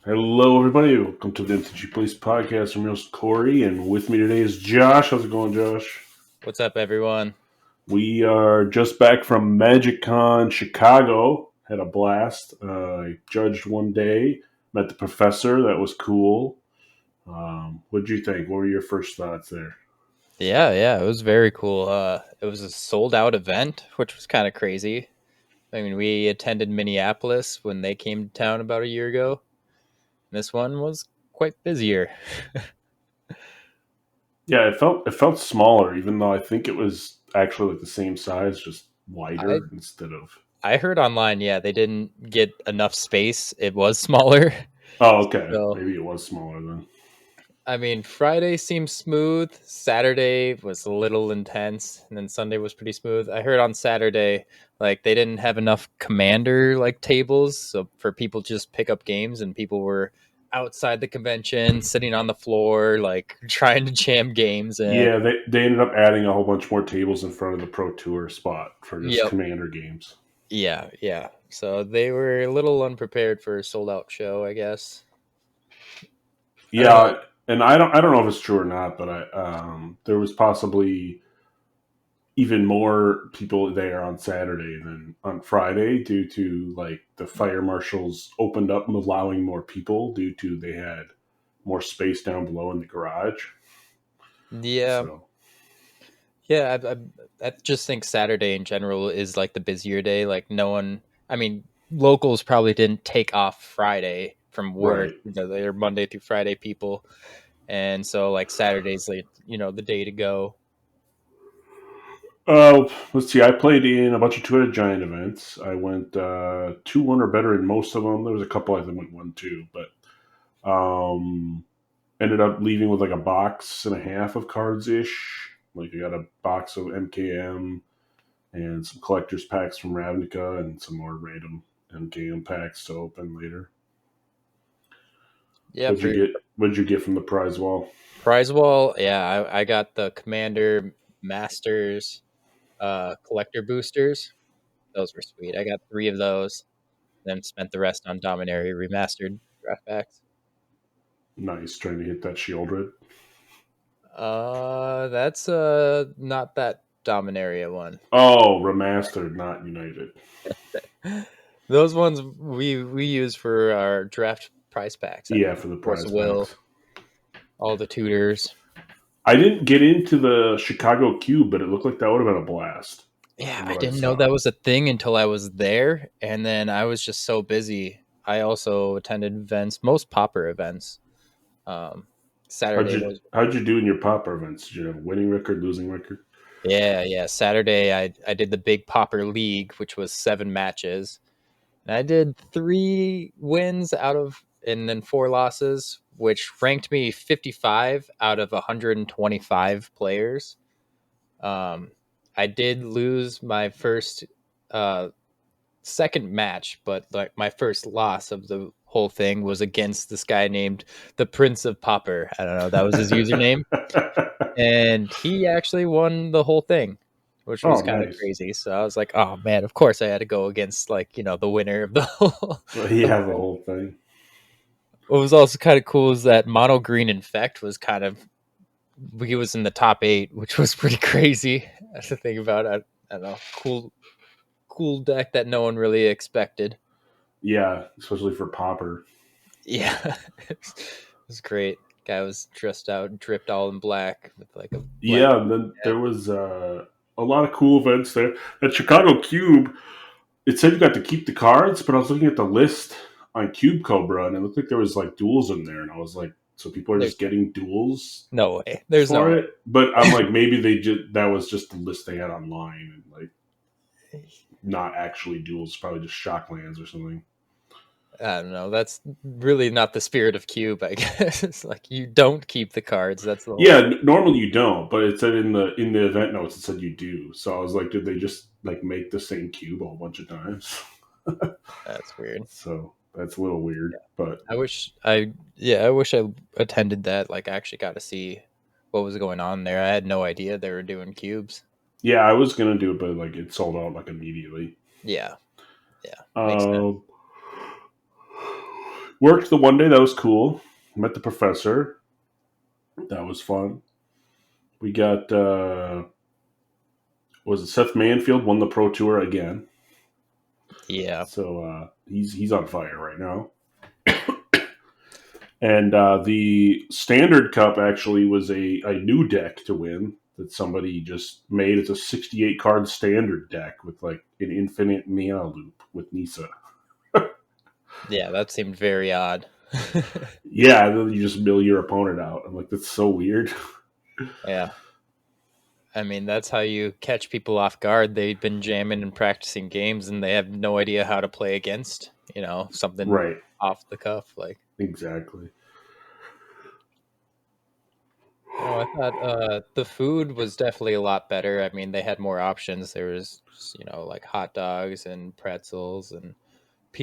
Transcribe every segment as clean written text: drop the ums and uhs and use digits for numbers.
Hello, everybody. Welcome to the MTG Place podcast. I'm your host, Corey, and with me today is Josh. How's it going, Josh? What's up, everyone? We are just back from Maggiccon, Chicago. Had a blast. I judged one day, met the professor. That was cool. What'd you think? What were your first thoughts there? Yeah, it was very cool. It was a sold-out event, which was kind of crazy. I mean, we attended Minneapolis when they came to town about a year ago. This one was quite busier. Yeah, it felt smaller, even though I think it was actually like the same size, just I wider instead of. I heard online, yeah, they didn't get enough space. It was smaller. Oh, okay. So, Maybe it was smaller then. I mean, Friday seemed smooth. Saturday was a little intense, and then Sunday was pretty smooth. I heard on Saturday, like they didn't have enough commander like tables, so for people to just pick up games, and people were outside the convention, sitting on the floor, like trying to jam games in. Yeah, they ended up adding a whole bunch more tables in front of the Pro Tour spot for just Yep. Commander games. Yeah. So they were a little unprepared for a sold out show, I guess. Yeah, and I don't know if it's true or not, but there was possibly even more people there on Saturday than on Friday due to like the fire marshals opened up and allowing more people due to they had more space down below in the garage. Yeah. So Yeah, I just think Saturday in general is like the busier day. Like no one, I mean, locals probably didn't take off Friday from work. right. You know, they're Monday through Friday people, and so like Saturday's like the day to go. Let's see. I played in a bunch of two-headed giant events. I went 2-1 or better in most of them. There was a couple I think went 1-2, but ended up leaving with like a box and a half of cards ish. Like I got a box of MKM and some collector's packs from Ravnica and some more random MKM packs to open later. Yeah, What'd you get? What'd you get from the prize wall? prize wall. Yeah, I got the Commander Masters collector boosters. Those were sweet. I got 3 of those. Then spent the rest on Dominaria remastered draft packs. Nice, trying to hit that shield red. That's not that Dominaria one. Oh, remastered, not united. Those ones we use for our draft prize packs. Yeah, for the Force prize of Will, packs. all the tutors. I didn't get into the Chicago Cube, but it looked like that would have been a blast. Yeah, From I what I didn't know saw. that was a thing until I was there, and then I was just so busy. I also attended events, most Pauper events. Um, Saturday was How'd you do in your Pauper events? Did you have a winning record, losing record? yeah. Saturday I did the big Pauper League, which was 7 matches. And I did 3 wins and then 4 losses, which ranked me 55 out of 125 players. I did lose my uh, second match, but like my first loss of the whole thing was against this guy named the Prince of Popper. I don't know, that was his username, and he actually won the whole thing, which was Oh, kind of nice. crazy. So I was like, oh man, of course I had to go against like the winner of the whole. Well, The yeah, whole the thing. whole thing. What was also kind of cool is that Mono Green Infect was he was in the top 8, which was pretty crazy to think about. I don't know, cool deck that no one really expected. Yeah, especially for Popper. Yeah, it was great. Guy was dressed out, dripped all in black with like a black. Yeah, and then there was a lot of cool events there. At Chicago Cube, it said you got to keep the cards, but I was looking at the list on Cube Cobra, and it looked like there was like duels in there, and I was like, so people are There's just getting duels no way. There's no for way. it? But I'm like, maybe that was just the list they had online, and like not actually duels, probably just Shocklands or something. I don't know. That's really not the spirit of Cube, I guess. It's like you don't keep the cards. That's the whole. Yeah, normally you don't, but it said in the event notes it said you do. So I was like, did they just like make the same cube a whole bunch of times? That's weird. So that's a little weird, but I wish I attended that. Like, I actually got to see what was going on there. I had no idea they were doing cubes. Yeah, I was gonna do it, but like it sold out like immediately. Yeah, yeah, makes sense. Uh, Worked the one day that was cool. Met the professor. That was fun. We got was it Seth Manfield won the Pro Tour again? Yeah, So he's on fire right now. And the Standard Cup actually was a new deck to win that somebody just made. It's a 68 card Standard deck with like an infinite mana loop with Nisa. yeah, that seemed very odd. Yeah, and then you just mill your opponent out. I'm like, that's so weird. Yeah, I mean that's how you catch people off guard. They've been jamming and practicing games, and they have no idea how to play against. Something Right, off the cuff like. exactly. I thought the food was definitely a lot better. I mean, they had more options. There was, like hot dogs and pretzels and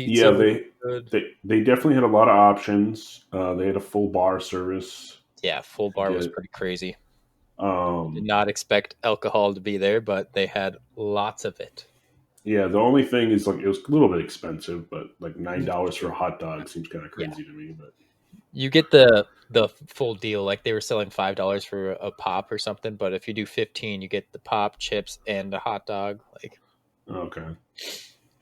Yeah, pizza was they good. they they definitely had a lot of options. They had a full bar service Yeah, full to bar was get. pretty crazy. I did Um, not expect alcohol to be there, but they had lots of it. yeah, the only thing is like it was a little bit expensive, but like $9 for True. a hot dog seems kind of Yeah, crazy to me. But you get the full deal. Like they were selling $5 for a pop or something, but if you do 15, you get the pop, chips, and the hot dog. Like okay,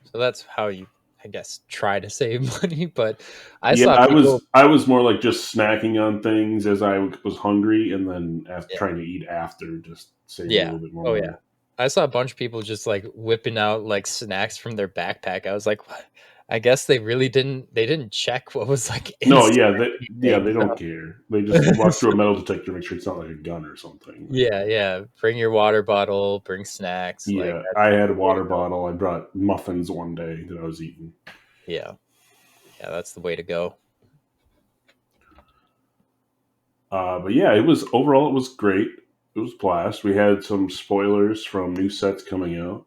so, that's how you, I guess, try to save money. But I yeah, saw I people. was I was more like just snacking on things as I was hungry, and then after Yeah. trying to eat after, just saving a Yeah. little bit more Oh yeah. money. I saw a bunch of people just like whipping out like snacks from their backpack. I was like, "What?" I guess they didn't check what was like No, inside they anything. don't care. They just walk through So, a metal detector, make sure it's not like a gun or something. Like, yeah, yeah. Bring your water bottle, bring snacks. Like yeah, that's I had a the way to water go. bottle. I brought muffins one day that I was eating. Yeah. Yeah, that's the way to go. But yeah, it was overall it was great. It was blast. We had some spoilers from new sets coming out.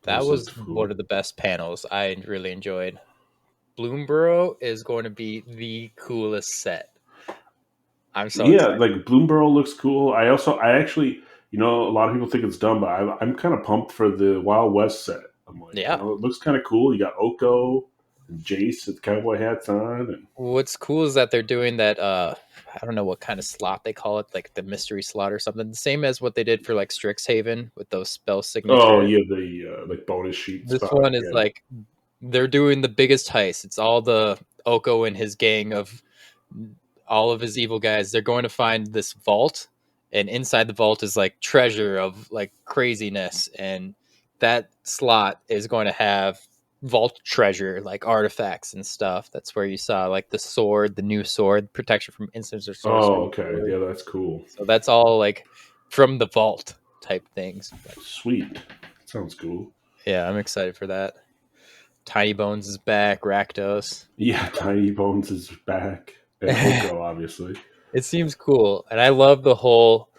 That Those was looked one cool. of the best panels I really enjoyed. Bloomborough is going to be the coolest set. I'm so Yeah, excited. like Bloomborough looks cool. I actually, a lot of people think it's dumb, but I'm kind of pumped for the Wild West set. I'm like, Yeah. it looks kind of cool. You got Oko and Jace with cowboy hats on, and What's cool is that they're doing that I don't know what kind of slot they call it, like the mystery slot or something. The same as what they did for like Strixhaven with those spell oh signatures. yeah, the like bonus sheet This spot. one is Yeah. like they're doing the biggest heist. It's all the Oko and his gang of all of his evil guys. They're going to find this vault, and inside the vault is like treasure of like craziness, and that slot is going to have vault treasure like artifacts and stuff. That's where you saw like the sword, the new sword, protection from instants or Oh, sorcery okay. sword. Yeah, that's cool. So that's all like from the vault type things. But Sweet. Sounds cool. yeah, I'm excited for that. Tiny Bones is back, Rakdos. Yeah, Tiny Bones is back, and Oko obviously. It seems cool, and I love the whole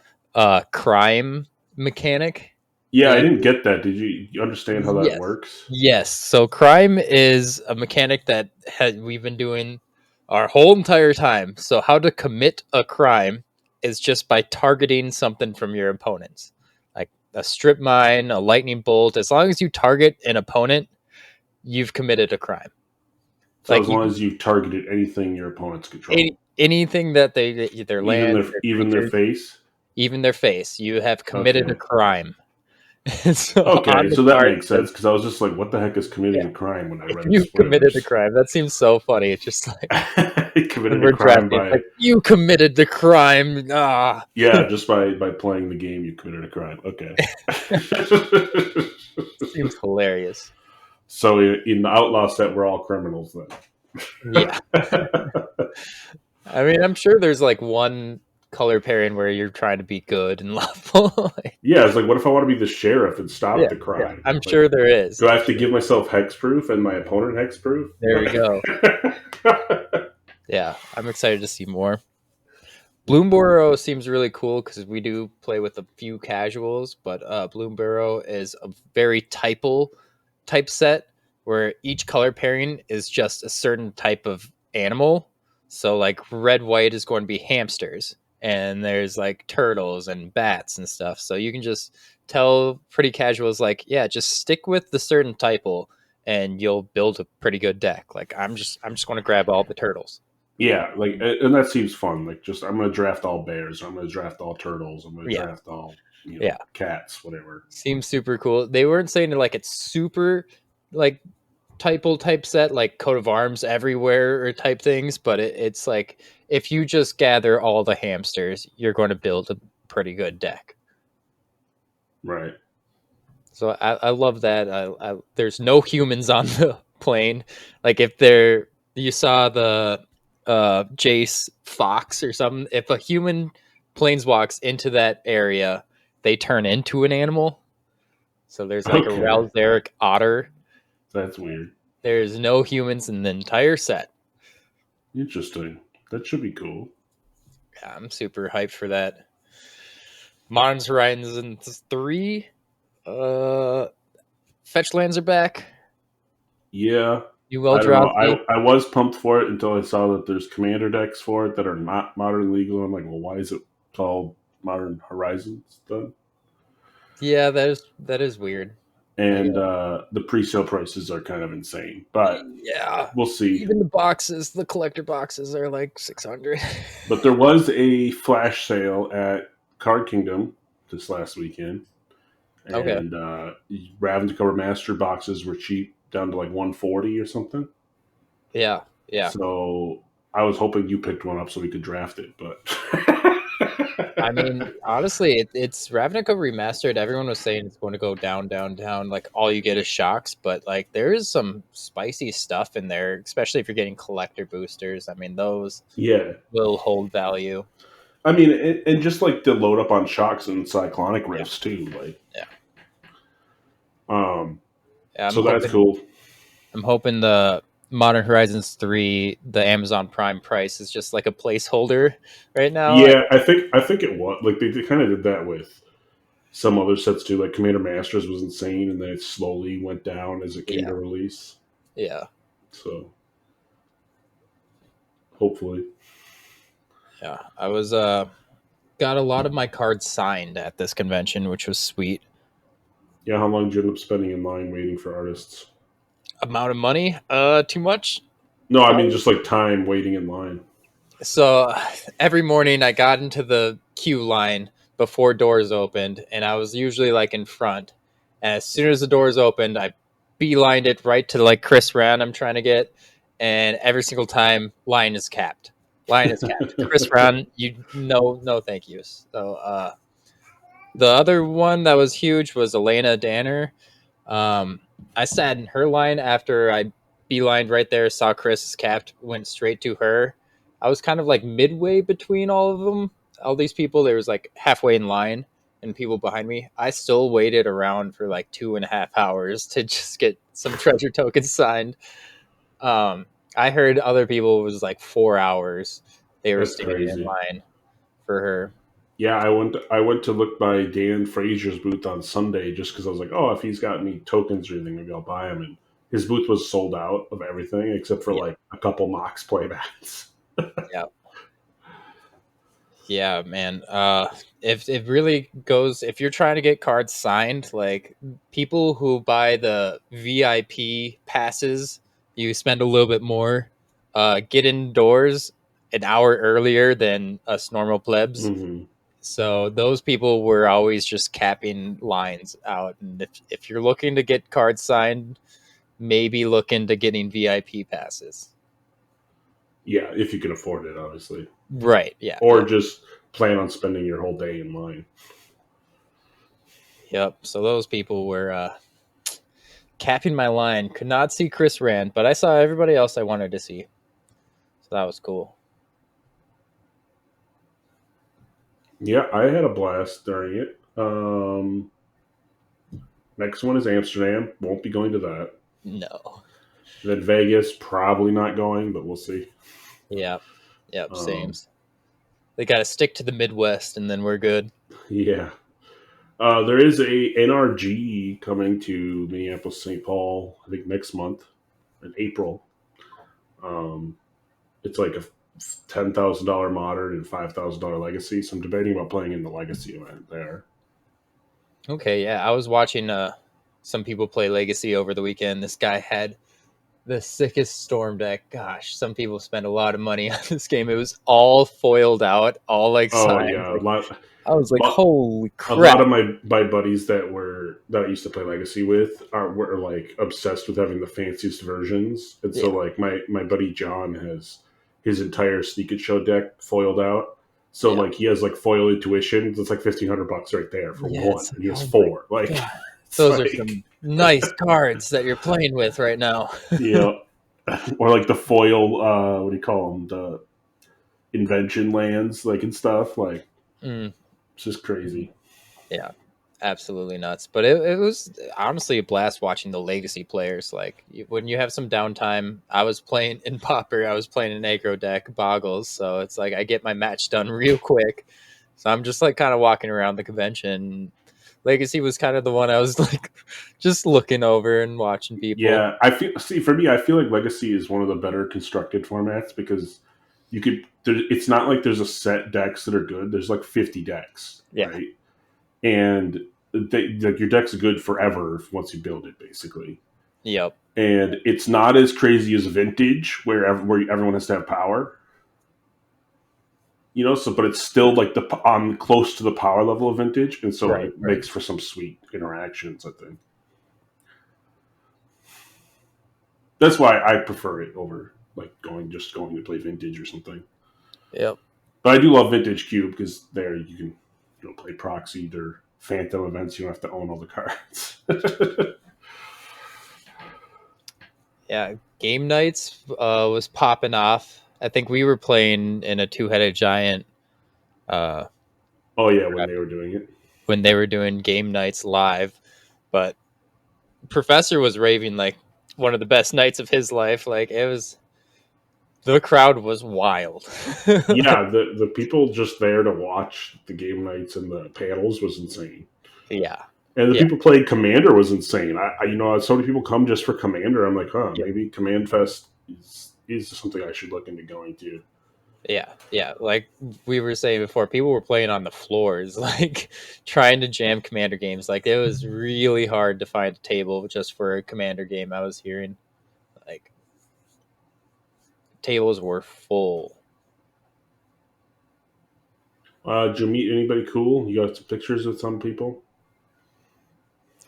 crime mechanic. Yeah, I And didn't get that. Did you understand how that yes, works? yes. So crime is a mechanic that we've been doing our whole entire time. So how to commit a crime is just by targeting something from your opponents, like a strip mine, a lightning bolt. As long as you target an opponent, you've committed a crime. So Like as long as you've targeted anything your opponents control, anything that they their even land, their their even their creatures, face. even their face, you have committed a Okay. crime. So on Okay, the so that card makes it says, sense because I was just like, "What the heck is yeah, committing a crime?" When I read the you committed a spoilers, crime. That seems so funny. It's just like when committed a we're crime drafting, it's by like you committed the crime. Ah, yeah, just by playing the game, you committed a crime. Okay. seems hilarious. So in the outlaw set, we're all criminals Yeah, then. I mean, I'm sure there's like one color pairing where you're trying to be good and lawful. Like, Yeah, it's like, what if I want to be the sheriff and yeah, stop the yeah, crime? I'm Like, sure there is. do I I'm have to sure. give myself hexproof and my opponent hexproof? There we Like, go. Yeah, I'm excited to see more. Bloomborough seems really cool because we do play with a few casuals, but Bloomborough is a very type set where each color pairing is just a certain type of animal. So like red white is going to be hamsters, and there's like turtles and bats and stuff. So you can just tell pretty casuals like, yeah, just stick with the certain typo and you'll build a pretty good deck. Like I'm just going to grab all the turtles. Yeah, like, and that seems fun. Like, just I'm going to draft all bears. I'm going to draft all turtles. I'm going to Yeah, draft all yeah, cats, whatever. seems super cool. They weren't saying like it's super like typo type set like coat of arms everywhere or type things, but it's like if you just gather all the hamsters, you're going to build a pretty good deck. Right. So I love that. There's no humans on the plane. Like if there, you saw the Jace Fox or something. If a human planeswalks into that area, they turn into an animal. So there's like a Okay, Ralzeric otter. that's weird. There's no humans in the entire set. Interesting. That should be cool. Yeah, I'm super hyped for that. Modern Horizons 3. Uh, Fetch lands are back. Yeah, New I don't know. Eldrazi. I was pumped for it until I saw that there's commander decks for it that are not modern legal. I'm like, well, why is it called Modern Horizons then? Yeah, that is weird. I And guess. the pre-sale prices are kind of insane, but Yeah. we'll see. Even the boxes, the collector boxes are like 600. But there was a flash sale at Card Kingdom this last weekend, Okay. and Ravnica Master boxes were cheap, down to like 140 or something. Yeah. Yeah. So I was hoping you picked one up so we could draft it, but I mean, honestly, it's Ravnica remastered. Everyone was saying it's going to go down, down, down. Like all you get is shocks, but like there is some spicy stuff in there, especially if you're getting collector boosters. I mean, those yeah. will hold value. I mean, and just like to load up on shocks and cyclonic Yeah. rifts too, like, Yeah. um, Yeah, so that's cool. I'm hoping the Modern Horizons 3, the Amazon Prime price is just like a placeholder right now. Yeah, I think it was like they kind of did that with some other sets too. Like Commander Masters was insane, and then it slowly went down as it came Yeah. to release. Yeah. So hopefully, Yeah. I was got a lot of my cards signed at this convention, which was sweet. yeah. How long did you end up spending in line waiting for artists? Amount of money? Too much. No, I mean Probably. just like time waiting in line. So every morning I got into the queue line before doors opened, and I was usually like in front. And as soon as the doors opened, I beelined it right to like Chris Ran I'm trying to get, and every single time line is capped. Line is capped. Chris Ran, you no thank yous. So the other one that was huge was Elena Danner. Um, I sat in her line after I beelined right there, saw Chris capped, went straight to her. I was kind of like midway between all of them. All these people, there was like halfway in line and people behind me. I still waited around for like 2.5 hours to just get some treasure tokens signed. Um, I heard other people it was like 4 hours they were That's standing in crazy. line for her. Yeah, I went to look by Dan Frazier's booth on Sunday just because I was like, oh, if he's got any tokens or anything, maybe I'll buy them. And his booth was sold out of everything except for Yeah, like a couple Mox playbacks. yeah. Yeah, man. If it really goes, if you're trying to get cards signed, like people who buy the VIP passes, you spend a little bit more. Get indoors an hour earlier than us normal plebs. hmm So those people were always just capping lines out. And if you're looking to get cards signed, maybe look into getting VIP passes. Yeah, if you can afford it, obviously, Right. Yeah. or Yeah. just plan on spending your whole day in line. Yep. So those people were capping my line. Could not see Chris Rand, but I saw everybody else I wanted to see. So that was cool. Yeah, I had a blast during it. Next one is Amsterdam. Won't be going to that. No. Then Vegas, probably not going, but we'll see. Yep. Yep. Same. Um, They got to stick to the Midwest, and then we're good. yeah. There is a NRG coming to Minneapolis, St. Paul, I think next month in April. Um, it's like a $10,000 modern and $5,000 legacy. So I'm debating about playing in the legacy event there. Okay, yeah. I was watching some people play Legacy over the weekend. This guy had the sickest storm deck. Gosh, some people spend a lot of money on this game. It was all foiled out, all like Oh signs. yeah, Like I was like, lot, holy a crap. lot of my buddies that I used to play Legacy with were like obsessed with having the fanciest versions, and so Yeah. like my buddy John has his entire Sneak and Show deck foiled out. So Yeah. like he has like foil intuition. It's like $1,500 right there for Yeah, one, it's and like, he has oh my four. Like god. it's Those are like some nice cards that you're playing with right now. you know, or like the foil. What do you call them? The invention lands, like and stuff. Like Mm, it's just crazy. yeah, absolutely nuts. But it was honestly a blast watching the legacy players. Like when you have some downtime, I was playing in Popper, I was playing an aggro deck, Boggles. So it's like I get my match done real quick. So I'm just like kind of walking around the convention. Legacy was kind of the one I was like just looking over and watching people. Yeah, I feel. See, for me, I feel like Legacy is one of the better constructed formats because you could. It's not like there's a set decks that are good. There's like 50 decks, Yeah. right? And like your deck's good forever once you build it, basically. Yep. And it's not as crazy as Vintage, where everyone has to have power. So but it's still like the on close to the power level of Vintage, and so Right. it Right. makes for some sweet interactions. I think that's why I prefer it over like going to play Vintage or something. Yep. But I do love Vintage Cube because there you can play proxied or phantom events. You don't have to own all the cards. Yeah, game nights was popping off. I think we were playing in a two-headed giant uh, Oh yeah, when they were doing it. when they were doing game nights live, but Professor was raving like one of the best nights of his life. Like it was, the crowd was wild. Like, Yeah, the people just there to watch the game nights and the panels was insane. yeah, And the yeah, people playing Commander was insane. So many people come just for Commander. I'm like, huh, yeah, maybe Command Fest is something I should look into going to. yeah, yeah. Like we were saying before, people were playing on the floors, like trying to jam Commander games. Like it was really hard to find a table just for a Commander game. I was hearing like tables were full. Did you meet anybody cool? You got some pictures with some people?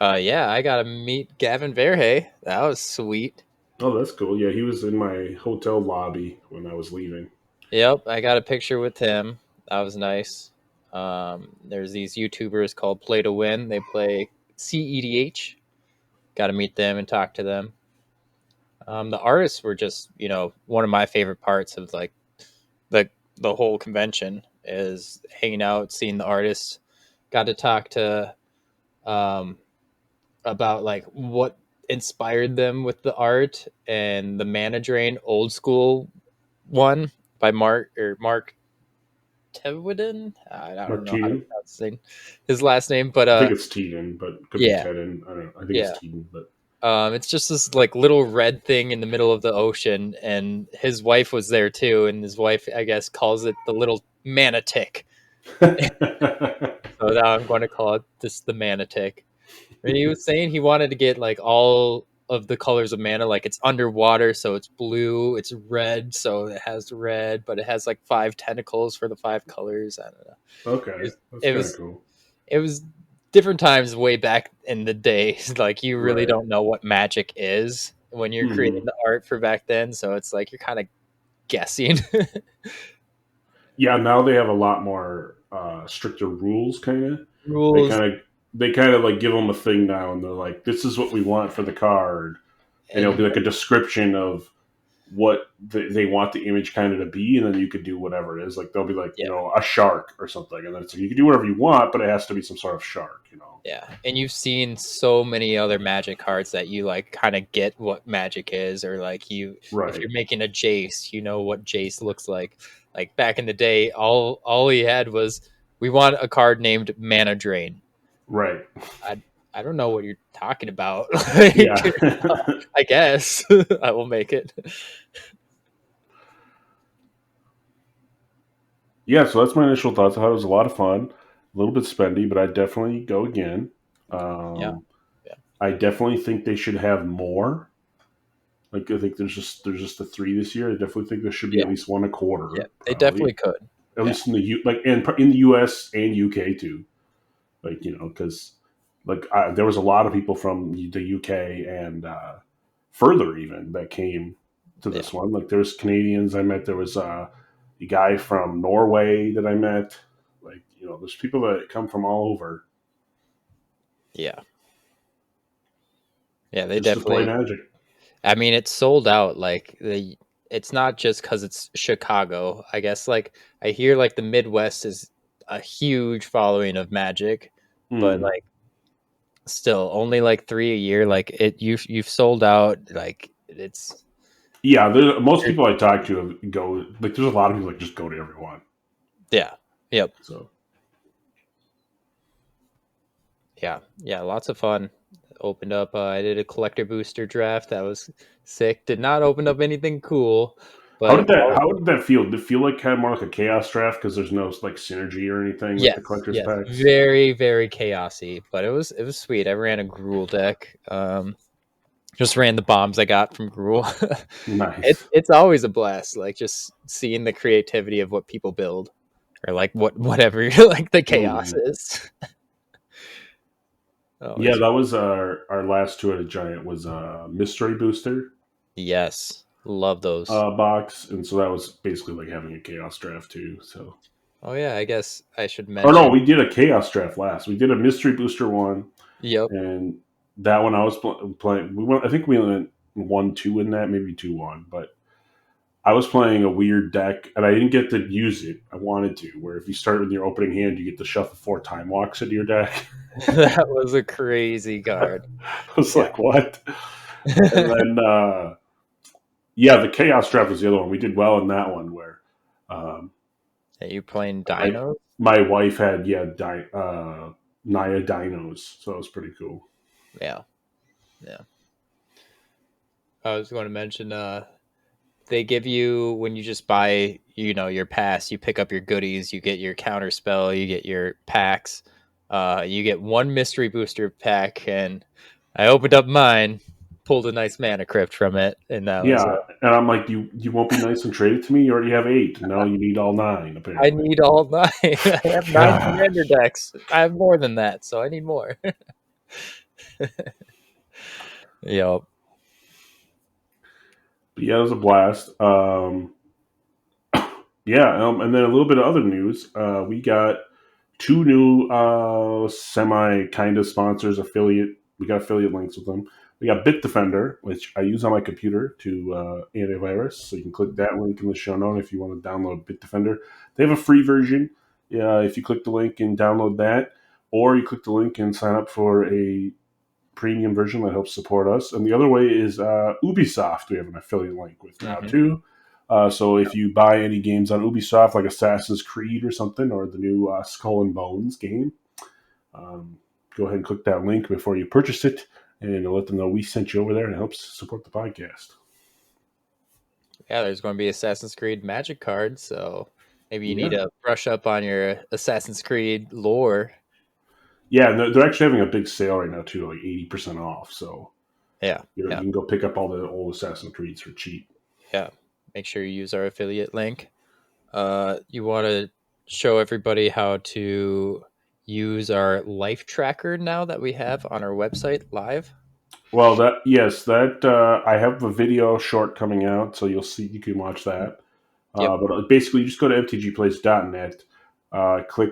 Yeah, I got to meet Gavin Verhey. That was sweet. Oh, that's cool. Yeah, he was in my hotel lobby when I was leaving. Yep, I got a picture with him. That was nice. There's these YouTubers called Play to Win. They play CEDH. Got to meet them and talk to them. The artists were just, one of my favorite parts of like the whole convention is hanging out, seeing the artists. Got to talk to um, about like what inspired them with the art and the Mana Drain old school one by Mark Tevwiden. I don't know how to Martine. pronounce his last name, but I think it's Teden, but it could be yeah, Teden. I don't know. I think it's yeah. Teden, but It's just this like little red thing in the middle of the ocean, and his wife was there too, and his wife, I guess, calls it the little manatic. So now I'm going to call it this the manatic. And he was saying he wanted to get like all of the colors of mana, like it's underwater, so it's blue, it's red, so it has red, but it has like five tentacles for the five colors. I don't know. It okay, was that's it kind of was, cool. it was different times way back in the day. Like you really Right. don't know what magic is when you're creating Hmm. the art for back then, so it's like you're kind of guessing. Yeah, now they have a lot more stricter rules. Kind of. They Rules kind of they kind of like give them a thing now, and they're like, "This is what we want for the card," and it'll and be like a description of what they want the image kind of to be, and then you could do whatever it is. Like they'll be like, yeah. a shark or something, and then it's like you can do whatever you want, but it has to be some sort of shark. Yeah, and you've seen so many other Magic cards that you like kind of get what Magic is, or like if Right, you're making a Jace, you know what Jace looks like. Like back in the day, all he had was we want a card named Mana Drain. right, I I don't know what you're talking about. yeah, Like, I guess I will make it. yeah. So that's my initial thoughts. I thought it was a lot of fun, a little bit spendy, but I'd definitely go again. Yeah. Um, Yeah. I definitely think they should have more. Like I think there's just the three this year. I definitely think there should be Yeah. at least one a Yeah. quarter, They definitely probably could. at Yeah. least in the U like and in the U.S. and UK too. Like because there was a lot of people from the UK and further even that came to Yeah. this one. Like there's Canadians I met. There was a guy from Norway that I met. Like there's people that come from all over Yeah. Yeah. They just to play definitely. Magic. I mean, it's sold out. Like it's not just because it's Chicago. I guess like I hear like the Midwest is a huge following of Magic, but Hmm. like still only like three a year. Like you've sold out. Like it's Yeah, most people I talk to go like. There's a lot of people that just go to everyone. yeah. Yep. So Yeah. Yeah. Lots of fun. Opened up. I did a collector booster draft. That was sick. Did not open up anything cool, but how did that feel? Did it feel like kind of more like a chaos draft because there's no like synergy or anything with the yes, collector's yes, packs? very, very chaosy, but it was sweet. I ran a Gruul deck. Just ran the bombs I got from Gruul. It's Nice. it's always a blast, like just seeing the creativity of what people build, or like whatever like the chaos Hmm. is. Yeah, Always that was our last two at a giant was a mystery booster yes, love those. box, and so that was basically like having a chaos draft too. So Oh yeah, I guess I should or no, mention. we did a chaos draft last. We did a mystery booster one, Yep. and that one I was playing. We went. I think we went 1-2 in that, maybe 2-1, but I was playing a weird deck, and I didn't get to use it. I wanted to, where if you start with your opening hand, you get to shuffle 4 time walks into your deck. That was a crazy card. I was Yeah. like, what? And then, yeah, the Chaos Draft was the other one. We did well in that one, where um, Are you playing I Dino? my wife had Naya Dinos, so it was pretty cool. Yeah. Yeah. I was going to mention they give you when you just buy your pass, you pick up your goodies, you get your counter spell, you get your packs, you get one mystery booster pack, and I opened up mine, pulled a nice mana crypt from it, and that was Yeah, and I'm like, you won't be nice and trade it to me. You already have 8. Now you need all 9, I apparently. need all nine. I have nine commander Gosh. decks. I have more than that, so I need more. Yep. But yeah, it was a blast. Yeah, and then a little bit of other news. We got 2 new semi kind of sponsors affiliate. We got affiliate links with them. We got Bitdefender, which I use on my computer to antivirus. So you can click that link in the show note if you want to download Bitdefender. They have a free version. Yeah, if you click the link and download that, or you click the link and sign up for a premium version that helps support us. And the other way is Ubisoft. We have an affiliate link with now Hmm. too. So if you buy any games on Ubisoft, like Assassin's Creed or something, or the new Skull and Bones game, um, go ahead and click that link before you purchase it, and let them know we sent you over there, and it helps support the podcast. Yeah, there's going to be Assassin's Creed Magic cards, so maybe you need Yeah, to brush up on your Assassin's Creed lore. yeah, and they're actually having a big sale right now too, like 80% off. So Yeah, you yeah, can go pick up all the old Assassin's Creeds for cheap. yeah. Make sure you use our affiliate link. You want to show everybody how to use our life tracker now that we have on our website live. Well, that I have a video short coming out, so you can watch that. Yep. But basically, you just go to mtgplace.net, click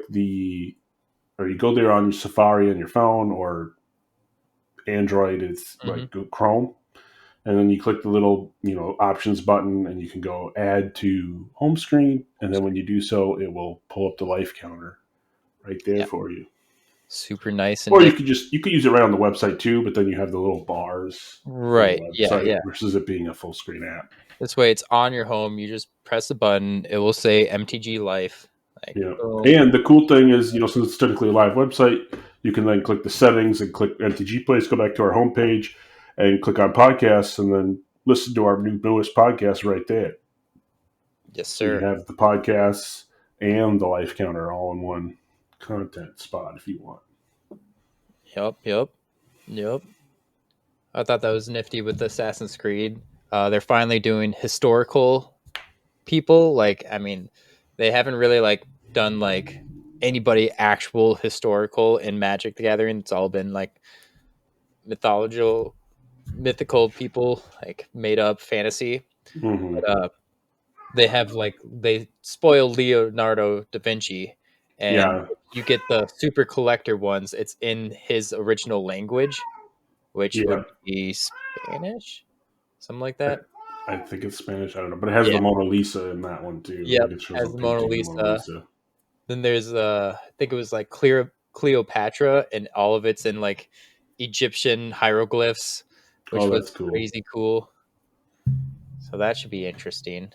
or you go there on your Safari on your phone or Android, it's Hmm. like Chrome, and then you click the little options button, and you can go add to home screen, and then when you do so, it will pull up the life counter right there Yeah. for you. Super nice and Or neat. you could use it right on the website too, but then you have the little bars in the Right. Yeah. website Yeah. versus it being a full screen app. This way, it's on your home. You just press a button. It will say MTG Life. Like Yeah. boom. And the cool thing is, since it's technically a live website, you can then click the settings and click MTG Place, go back to our homepage and click on podcasts and then listen to our newest podcast right there. Yes, So you sir. have the podcasts and the life counter all in one content spot if you want. Yep. I thought that was nifty with Assassin's Creed. They're finally doing historical people. Like, I mean, they haven't really like done like anybody actual historical in Magic the Gathering. It's all been like mythological, mythical people, like made up fantasy. Hmm. But they have like they spoil Leonardo da Vinci, and Yeah, you get the super collector ones. It's in his original language, which yeah. would be Spanish, something like I, that. I think it's Spanish. I don't know, but it has the Yeah. Mona Lisa in that one too. Yep. Like it shows a Has the Mona painting of the Mona Lisa. Lisa. Then there's I think it was like Cleopatra, and all of it's in like Egyptian hieroglyphs, Oh, which was that's cool. crazy cool. So that should be interesting.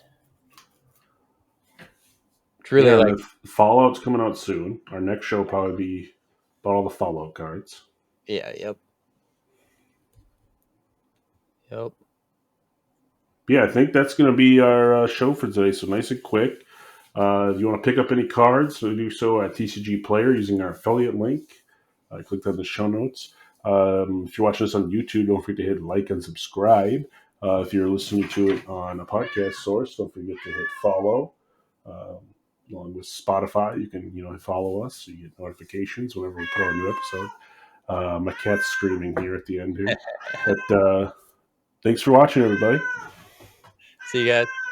It's really Yeah, and like the Fallout's coming out soon. Our next show will probably be about all the Fallout cards. yeah, yep. Yeah, I think that's going to be our show for today. So nice and quick. If you want to pick up any cards, so do so at TCG Player using our affiliate link. Click on the show notes. If you're watching this on YouTube, don't forget to hit like and subscribe. If you're listening to it on a podcast source, don't forget to hit follow. Um, Along with Spotify, you can follow us so you get notifications whenever we put out a new episode. My cat's screaming here at the end here, but thanks for watching, everybody. See you guys.